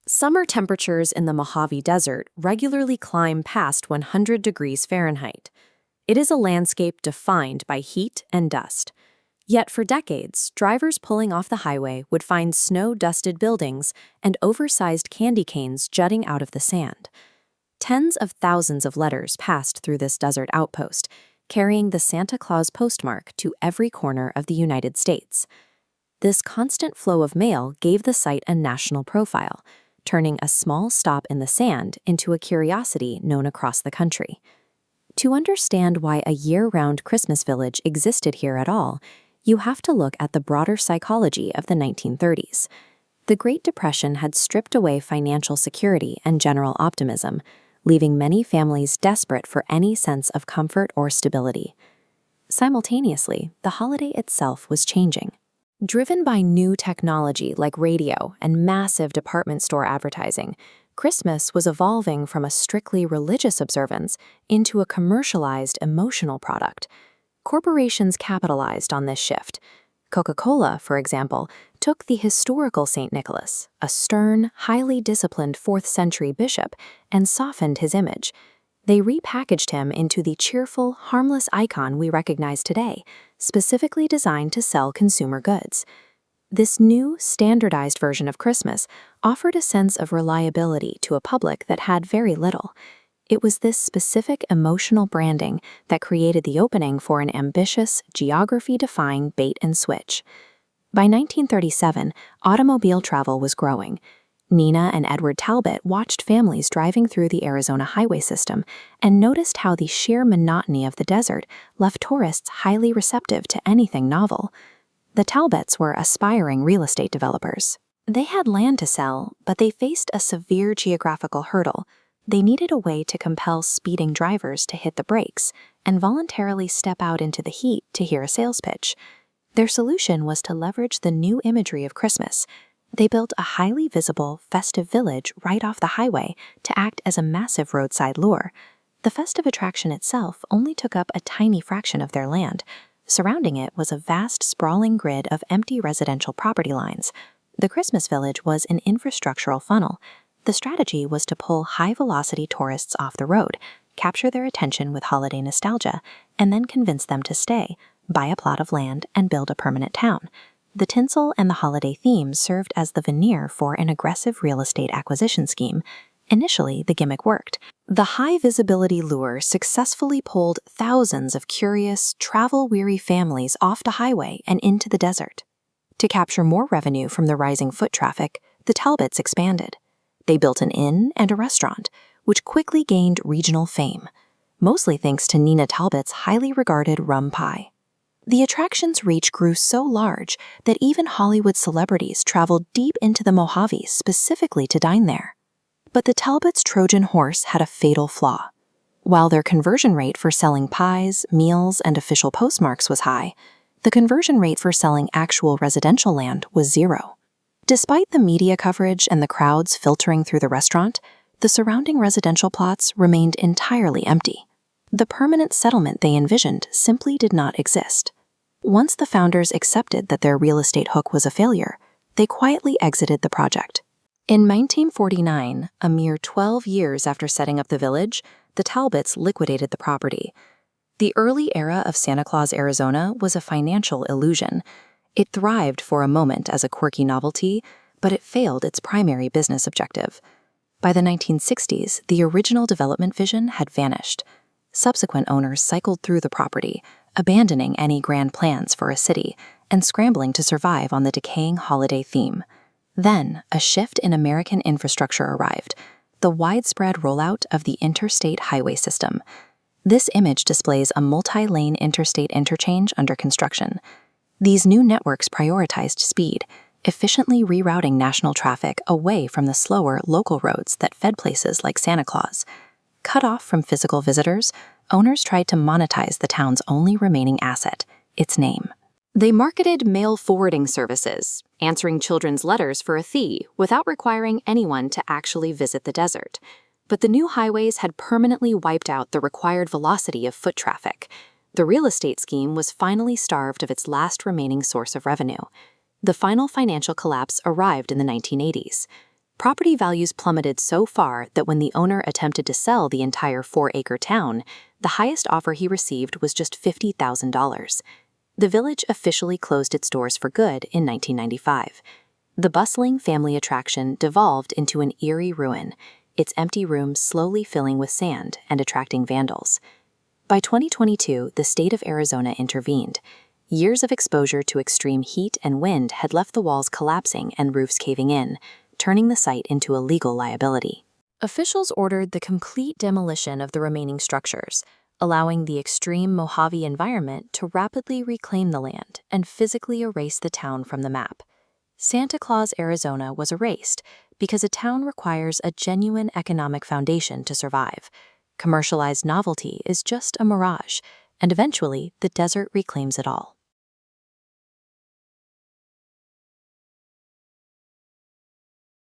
Summer temperatures in the Mojave Desert regularly climb past 100 degrees Fahrenheit. It is a landscape defined by heat and dust. Yet for decades, drivers pulling off the highway would find snow-dusted buildings and oversized candy canes jutting out of the sand. Tens of thousands of letters passed through this desert outpost, carrying the Santa Claus postmark to every corner of the United States. This constant flow of mail gave the site a national profile, turning a small stop in the sand into a curiosity known across the country. To understand why a year-round Christmas village existed here at all, you have to look at the broader psychology of the 1930s. The Great Depression had stripped away financial security and general optimism, leaving many families desperate for any sense of comfort or stability. Simultaneously, the holiday itself was changing. Driven by new technology like radio and massive department store advertising, Christmas was evolving from a strictly religious observance into a commercialized emotional product. Corporations capitalized on this shift. Coca-Cola, for example, took the historical St. Nicholas, a stern, highly disciplined 4th-century bishop, and softened his image. They repackaged him into the cheerful, harmless icon we recognize today, specifically designed to sell consumer goods. This new, standardized version of Christmas offered a sense of reliability to a public that had very little. It was this specific emotional branding that created the opening for an ambitious, geography-defying bait and switch. By 1937, automobile travel was growing. Nina and Edward Talbot watched families driving through the Arizona highway system and noticed how the sheer monotony of the desert left tourists highly receptive to anything novel. The Talbots were aspiring real estate developers. They had land to sell, but they faced a severe geographical hurdle. They needed a way to compel speeding drivers to hit the brakes and voluntarily step out into the heat to hear a sales pitch. Their solution was to leverage the new imagery of Christmas. They built a highly visible, festive village right off the highway to act as a massive roadside lure. The festive attraction itself only took up a tiny fraction of their land. Surrounding it was a vast, sprawling grid of empty residential property lines. The Christmas village was an infrastructural funnel. The strategy was to pull high-velocity tourists off the road, capture their attention with holiday nostalgia, and then convince them to stay, buy a plot of land, and build a permanent town. The tinsel and the holiday themes served as the veneer for an aggressive real estate acquisition scheme. Initially, the gimmick worked. The high-visibility lure successfully pulled thousands of curious, travel-weary families off the highway and into the desert. To capture more revenue from the rising foot traffic, the Talbots expanded. They built an inn and a restaurant, which quickly gained regional fame, mostly thanks to Nina Talbot's highly regarded rum pie. The attraction's reach grew so large that even Hollywood celebrities traveled deep into the Mojave specifically to dine there. But the Talbots' Trojan horse had a fatal flaw. While their conversion rate for selling pies, meals, and official postmarks was high, the conversion rate for selling actual residential land was zero. Despite the media coverage and the crowds filtering through the restaurant, the surrounding residential plots remained entirely empty. The permanent settlement they envisioned simply did not exist. Once the founders accepted that their real estate hook was a failure, they quietly exited the project. In 1949, a mere 12 years after setting up the village, the Talbots liquidated the property. The early era of Santa Claus, Arizona was a financial illusion. It thrived for a moment as a quirky novelty, but it failed its primary business objective. By the 1960s, the original development vision had vanished. Subsequent owners cycled through the property, abandoning any grand plans for a city and scrambling to survive on the decaying holiday theme. Then, a shift in American infrastructure arrived, the widespread rollout of the interstate highway system. This image displays a multi-lane interstate interchange under construction. These new networks prioritized speed, efficiently rerouting national traffic away from the slower local roads that fed places like Santa Claus. Cut off from physical visitors, owners tried to monetize the town's only remaining asset, its name. They marketed mail forwarding services, answering children's letters for a fee without requiring anyone to actually visit the desert. But the new highways had permanently wiped out the required velocity of foot traffic. The real estate scheme was finally starved of its last remaining source of revenue. The final financial collapse arrived in the 1980s. Property values plummeted so far that when the owner attempted to sell the entire 4-acre town, the highest offer he received was just $50,000. The village officially closed its doors for good in 1995. The bustling family attraction devolved into an eerie ruin, its empty rooms slowly filling with sand and attracting vandals. By 2022, the state of Arizona intervened. Years of exposure to extreme heat and wind had left the walls collapsing and roofs caving in, turning the site into a legal liability. Officials ordered the complete demolition of the remaining structures, allowing the extreme Mojave environment to rapidly reclaim the land and physically erase the town from the map. Santa Claus, Arizona was erased because a town requires a genuine economic foundation to survive. Commercialized novelty is just a mirage, and eventually the desert reclaims it all.